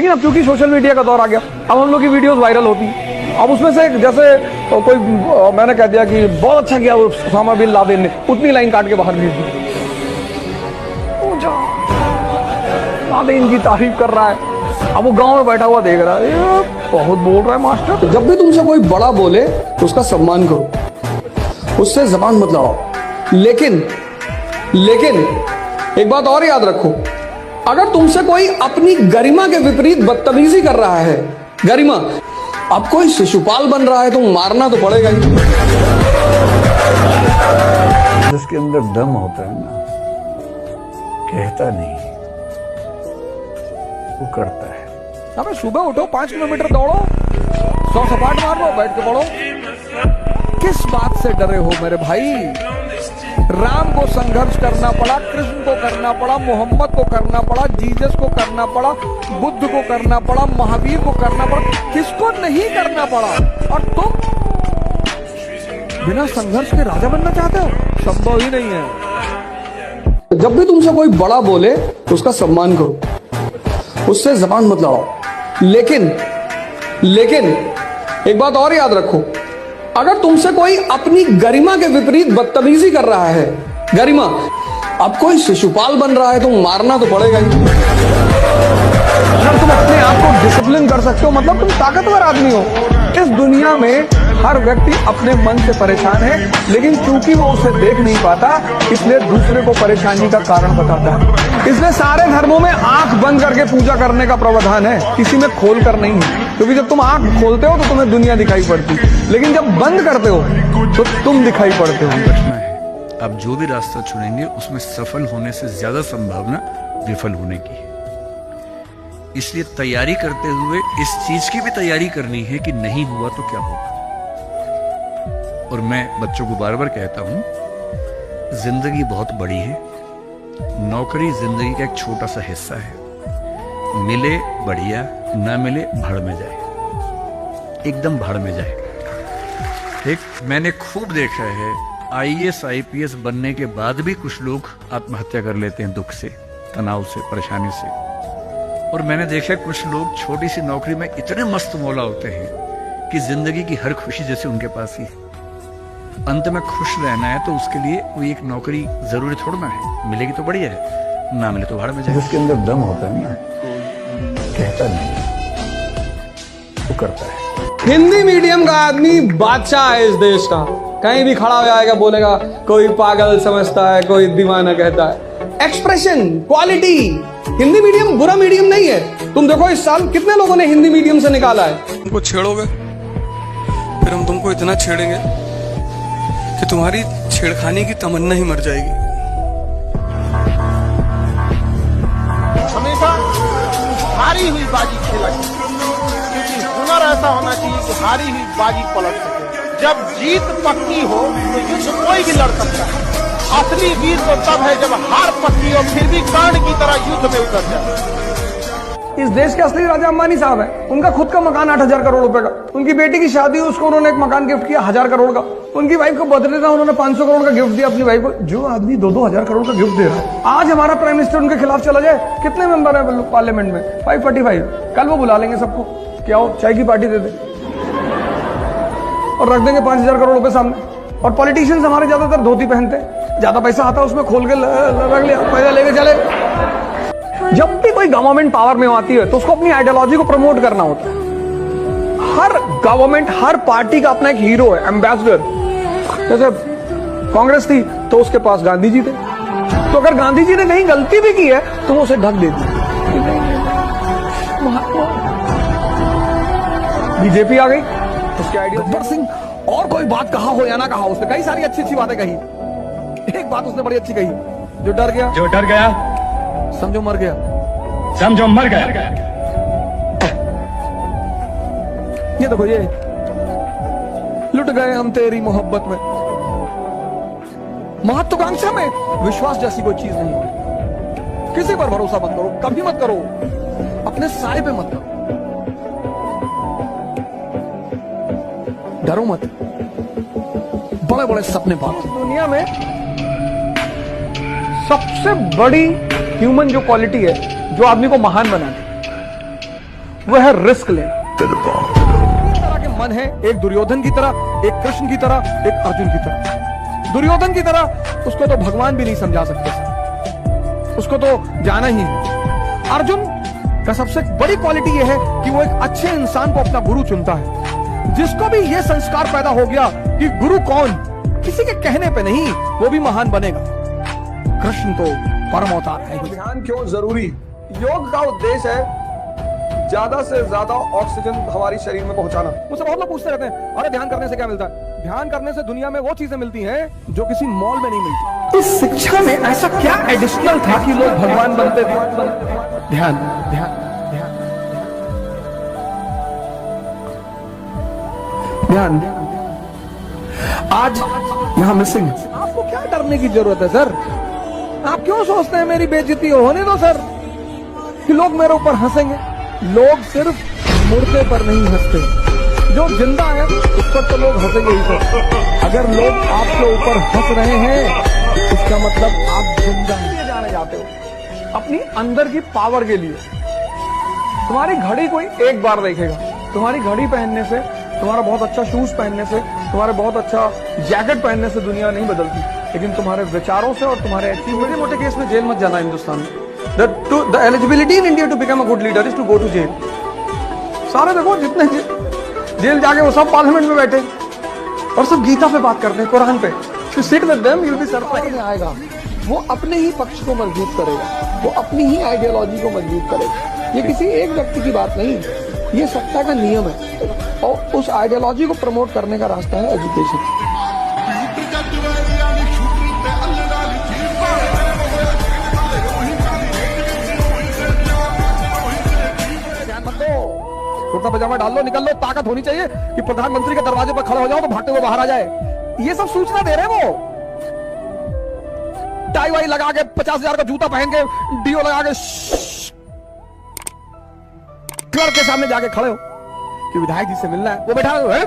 लेकिन अब क्योंकि सोशल मीडिया का दौर आ गया, अब हम लोग की वीडियोस वायरल होती हैं। अब उसमें से जैसे कोई मैंने कह दिया कि बहुत अच्छा किया उसामा बिन लादेन ने, उतनी लाइन काट के बाहर भेज दी। लादेन की तारीफ कर रहा है, अब वो गांव में बैठा हुआ देख रहा है, बहुत बोल रहा है मास्टर। जब भी तुमसे कोई बड़ा बोले तो उसका सम्मान करो, उससे जबान मत लड़ाओ। लेकिन एक बात और याद रखो, अगर तुमसे कोई अपनी गरिमा के विपरीत बदतमीजी कर रहा है, गरिमा, अब कोई शिशुपाल बन रहा है तो मारना तो पड़ेगा ही। जिसके अंदर दम होता है ना, कहता नहीं, वो करता है। अबे सुबह उठो, 5 किलोमीटर दौड़ो, 100 सपाट मार लो, बैठ के पढ़ो। किस बात से डरे हो मेरे भाई? राम को संघर्ष करना पड़ा, कृष्ण को करना पड़ा, मोहम्मद को करना पड़ा, जीसस को करना पड़ा, बुद्ध को करना पड़ा, महावीर को करना पड़ा, किसको नहीं करना पड़ा? और तुम बिना संघर्ष के राजा बनना चाहते हो? संभव ही नहीं है। जब भी तुमसे कोई बड़ा बोले तो उसका सम्मान करो, उससे जबान मत लड़ाओ। लेकिन एक बात और याद रखो, अगर तुमसे कोई अपनी गरिमा के विपरीत बदतमीजी कर रहा है, गरिमा, अब कोई शिशुपाल बन रहा है तो मारना तो पड़ेगा ही। अगर तुम अपने आप को डिसिप्लिन कर सकते हो, मतलब तुम ताकतवर आदमी हो। इस दुनिया में हर व्यक्ति अपने मन से परेशान है, लेकिन क्योंकि वो उसे देख नहीं पाता, इसलिए दूसरे को परेशानी का कारण बताता है। इसलिए सारे धर्मों में आंख बंद करके पूजा करने का प्रावधान है, किसी में खोल कर नहीं है। क्योंकि जब तुम आंख खोलते हो तो तुम्हें दुनिया दिखाई पड़ती, लेकिन जब बंद करते हो तो तुम दिखाई पड़ते हो। प्रश्न है, आप जो भी रास्ता चुनेंगे उसमें सफल होने से ज्यादा संभावना विफल होने की है। इसलिए तैयारी करते हुए इस चीज की भी तैयारी करनी है कि नहीं हुआ तो क्या होगा। और मैं बच्चों को बार बार कहता हूं, जिंदगी बहुत बड़ी है, नौकरी जिंदगी का एक छोटा सा हिस्सा है। मिले बढ़िया, ना मिले भाड़ में जाए, एकदम भाड़ में जाए। ठीक, मैंने खूब देखा है, IAS IPS बनने के बाद भी कुछ लोग आत्महत्या कर लेते हैं, दुख से, तनाव से, परेशानी से। और मैंने देखा कुछ लोग छोटी सी नौकरी में इतने मस्त मौला होते हैं कि जिंदगी की हर खुशी जैसे उनके पास ही है। अंत में खुश रहना है तो उसके लिए कोई एक नौकरी जरूरी छोड़ना है, मिलेगी तो बढ़िया है, ना मिले तो भाड़ में जाए। जिसके अंदर दम होता है ना, कहता नहीं, वो करता है। हिंदी मीडियम का आदमी बादशाह है इस देश का। कहीं भी खड़ा हो जाएगा, बोलेगा, कोई पागल समझता है, कोई दीवाना कहता है। एक्सप्रेशन, क्वालिटी, हिंदी मीडियम बुरा मीडियम नहीं है। तुम देखो इस साल कितने लोगों ने हिंदी मीडियम से निकाला है। तुमको छेड़ोगे, फिर हम तुमको इतना छेड़ेंगे कि तुम्हारी छेड़खानी की तमन्ना ही मर जाएगी। हमेशा हारी हुई बाजी खेला चाहिए, क्योंकि हुनर ऐसा होना चाहिए कि हारी हुई बाजी पलट सके। जब जीत पक्की हो तो युद्ध कोई भी लड़ सकता है। असली वीर तो तब है जब हार पक्की हो, फिर भी कर्ण की तरह युद्ध में उतर जाए। इस देश के असली राजा अंबानी साहब हैं। उनका खुद का मकान 8,000 करोड़ रुपए का। उनकी बेटी की शादी, उसको उन्होंने एक मकान गिफ्ट किया 1,000 करोड़ का। उनकी वाइफ को बर्थडे था, उन्होंने 500 करोड़ का गिफ्ट दिया अपनी वाइफ को। जो आदमी 2-2 हजार करोड़ का गिफ्ट दे रहा है, आज हमारा प्राइम मिनिस्टर उनके खिलाफ चला जाए, कितने मेंबर है पार्लियामेंट में? 545। कल वो बुला लेंगे सबको, क्या हो, चाय की पार्टी दे दे और रख देंगे 5,000 करोड़ रुपए सामने। और पॉलिटिशियंस हमारे ज्यादातर धोती पहनते हैं, ज्यादा पैसा आता है उसमें खोल के रख लिया, पैसा लेके चले। जब भी कोई गवर्नमेंट पावर में आती है तो उसको अपनी आइडियोलॉजी को प्रमोट करना होता है। हर गवर्नमेंट, हर पार्टी का अपना एक हीरो है, एम्बेसडर। जैसे कांग्रेस थी तो उसके पास गांधी जी थे, तो अगर गांधी जी ने कहीं गलती भी की है तो वो उसे ढक देती। बीजेपी आ गई, उसके आइडिया। गब्बर सिंह, और कोई बात कहा हो या ना कहा, उसने कई सारी अच्छी अच्छी बातें कही। एक बात उसने बड़ी अच्छी कही, जो डर गया समझो मर गया। ये देखो, ये लुट गए हम तेरी मोहब्बत में। महत्वाकांक्षा में विश्वास जैसी कोई चीज नहीं है। किसी पर भरोसा मत करो, कभी मत करो, अपने साए पे मत करो, डरो मत, बड़े बड़े सपने पालो। दुनिया में सबसे बड़ी ह्यूमन जो क्वालिटी है, जो आदमी को महान बनाती, वो है रिस्क लेना। तरह के मन है, एक दुर्योधन की तरह, एक कृष्ण की तरह, एक अर्जुन की तरह। दुर्योधन की तरह उसको तो भगवान भी नहीं समझा सकते, उसको तो जाना ही है। अर्जुन का सबसे बड़ी क्वालिटी यह है कि वो एक अच्छे इंसान को अपना गुरु चुनता है। जिसको भी यह संस्कार पैदा हो गया कि गुरु कौन, किसी के कहने पे नहीं, वो भी महान बनेगा। कृष्ण तो परम अवतार है। ध्यान क्यों जरूरी? योग का उद्देश्य है ज्यादा से ज्यादा ऑक्सीजन हमारी शरीर में पहुंचाना। मुझसे बहुत लोग पूछते रहते हैं, अरे ध्यान करने से क्या मिलता है? ध्यान करने से दुनिया में वो चीजें मिलती हैं जो किसी मॉल में नहीं मिलती। इस शिक्षा में ऐसा क्या एडिशनल था कि लोग भगवान बनते थे? ध्यान, ध्यान, ध्यान, ध्यान। आज यहां मिसिंग। आपको क्या डरने की जरूरत है सर? आप क्यों सोचते हैं मेरी बेइज्जती होने दो सर, कि लोग मेरे ऊपर हंसेंगे? लोग सिर्फ मुर्दे पर नहीं हंसते, जो जिंदा है उस पर तो लोग हंसेंगे ही सर। अगर लोग आपके ऊपर हंस रहे हैं इसका मतलब आप जिंदा हैं। जाने जाते हो अपनी अंदर की पावर के लिए। तुम्हारी घड़ी कोई एक बार देखेगा, तुम्हारी घड़ी पहनने से, तुम्हारा बहुत अच्छा शूज पहनने से, तुम्हारे बहुत अच्छा जैकेट पहनने से दुनिया नहीं बदलती, लेकिन तुम्हारे विचारों से और तुम्हारे अचीवमेंट। मोटे केस में जेल मत जाना हिंदुस्तान में। The eligibility in India to become a good leader is to go to jail. सारे देखो जितने जेल जाके वो सब पार्लियामेंट में बैठे और सब गीता पे बात करते हैं, कुरान पे। To sit with them, you'll be surprised। आएगा वो अपने ही पक्ष को मजबूत करेगा, वो अपनी ही आइडियोलॉजी को मजबूत करेगा। ये किसी एक व्यक्ति की बात नहीं, ये सत्ता का नियम है और उस आइडियोलॉजी को प्रमोट करने का रास्ता है एजुकेशन। कुर्ता पजामा डाल लो, निकल लो। ताकत होनी चाहिए कि प्रधानमंत्री के दरवाजे पर खड़े हो जाओ तो भागते हुए बाहर आ जाए। ये सब सूचना दे रहे हैं वो। टाई वाई लगा के 50,000 का जूता पहन के डीओ लगा के घर के सामने जाके खड़े हो कि विधायक जी से मिलना है, वो बैठा है